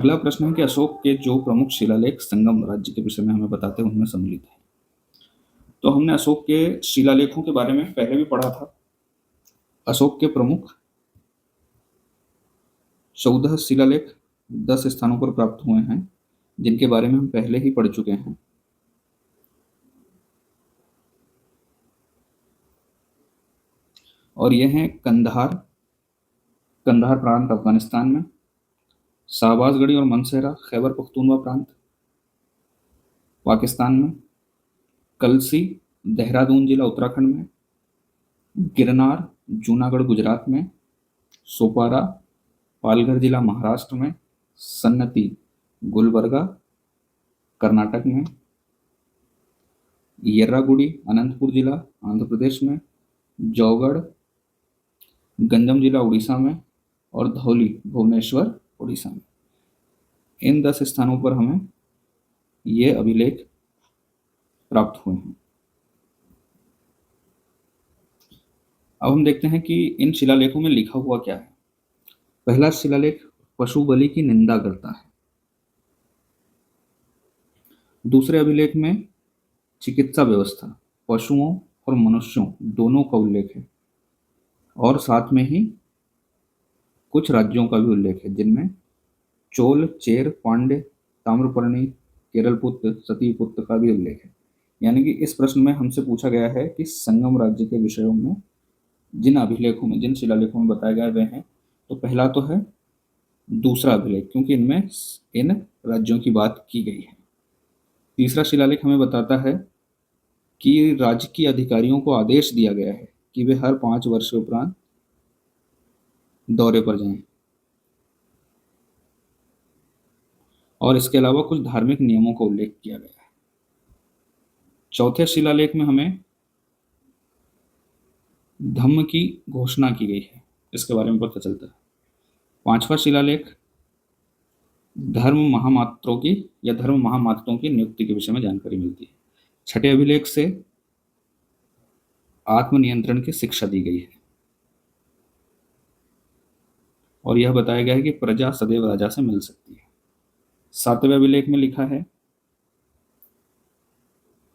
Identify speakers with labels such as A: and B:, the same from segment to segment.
A: अगला प्रश्न है कि अशोक के जो प्रमुख शिलालेख संगम राज्य के विषय में हमें बताते हैं उनमें सम्मिलित है। तो हमने अशोक के शिलालेखों के बारे में पहले भी पढ़ा था। अशोक के प्रमुख 14 शिलालेख 10 स्थानों पर प्राप्त हुए हैं, जिनके बारे में हम पहले ही पढ़ चुके हैं। और यह है कंधार कंधार प्रांत अफगानिस्तान में, शाहबाजगढ़ी और मनसेरा खैबर पख्तूनवा प्रांत पाकिस्तान में, कलसी देहरादून जिला उत्तराखंड में, गिरनार जूनागढ़ गुजरात में, सोपारा पालघर जिला महाराष्ट्र में, सन्नती गुलबर्गा कर्नाटक में, यर्रागुड़ी अनंतपुर जिला आंध्र प्रदेश में, जौगढ़ गंजम जिला उड़ीसा में और धौली भुवनेश्वर उड़ीसा में। इन 10 स्थानों पर हमें ये अभिलेख प्राप्त हुए हैं। अब हम देखते हैं कि इन शिलालेखों में लिखा हुआ क्या है। पहला शिलालेख पशु बलि की निंदा करता है। दूसरे अभिलेख में चिकित्सा व्यवस्था, पशुओं और मनुष्यों दोनों का उल्लेख है और साथ में ही कुछ राज्यों का भी उल्लेख है, जिनमें चोल, चेर, पांड्य, ताम्रपर्णी, केरलपुत्र, सतीपुत्र का भी उल्लेख है। यानी कि इस प्रश्न में हमसे पूछा गया है कि संगम राज्य के विषयों में जिन अभिलेखों में, जिन शिलालेखों में बताए गए वे हैं। तो पहला तो है दूसरा अभिलेख, क्योंकि इनमें इन राज्यों की बात की गई है। तीसरा शिलालेख हमें बताता है कि राजकीय अधिकारियों को आदेश दिया गया है कि वे हर 5 वर्ष के उपरांत दौरे पर जाएं। और इसके अलावा कुछ धार्मिक नियमों का उल्लेख किया गया है। चौथे शिलालेख में हमें धम्म की घोषणा की गई है, इसके बारे में पता चलता है। पांचवा शिलालेख धर्म महामात्रों की या धर्म महामात्रों की नियुक्ति के विषय में जानकारी मिलती है। छठे अभिलेख से आत्मनियंत्रण की शिक्षा दी गई है और यह बताया गया है कि प्रजा सदैव राजा से मिल सकती है। सातवें अभिलेख में लिखा है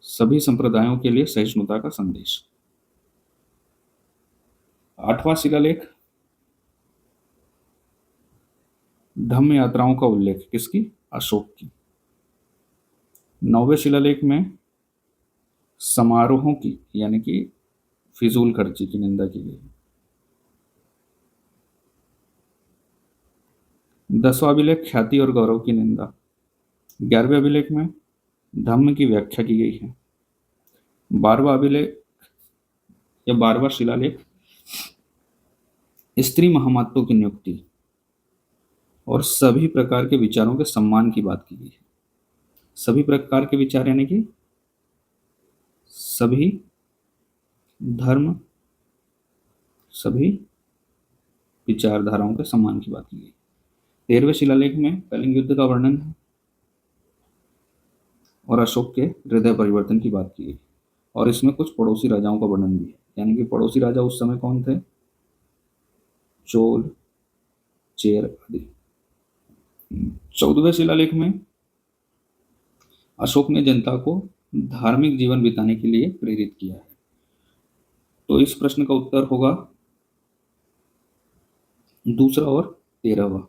A: सभी संप्रदायों के लिए सहिष्णुता का संदेश। आठवां शिलालेख धम्म यात्राओं का उल्लेख, किसकी? अशोक की। नौवें शिलालेख में समारोहों की यानी कि फिजूल खर्ची की निंदा की गई। 10वां अभिलेख ख्याति और गौरव की निंदा। 11वें अभिलेख में धम्म की व्याख्या की गई है। 12वां अभिलेख या 12वां शिलालेख स्त्री महामात्रों की नियुक्ति और सभी प्रकार के विचारों के सम्मान की बात की गई है। सभी प्रकार के विचार यानी कि सभी धर्म, सभी विचारधाराओं के सम्मान की बात की गई। 13वें शिलालेख में कलिंग युद्ध का वर्णन है और अशोक के हृदय परिवर्तन की बात की गई और इसमें कुछ पड़ोसी राजाओं का वर्णन भी है। यानी कि पड़ोसी राजा उस समय कौन थे? चोल, चेर आदि। 14वें शिलालेख में अशोक ने जनता को धार्मिक जीवन बिताने के लिए प्रेरित किया है। तो इस प्रश्न का उत्तर होगा दूसरा और 13वां।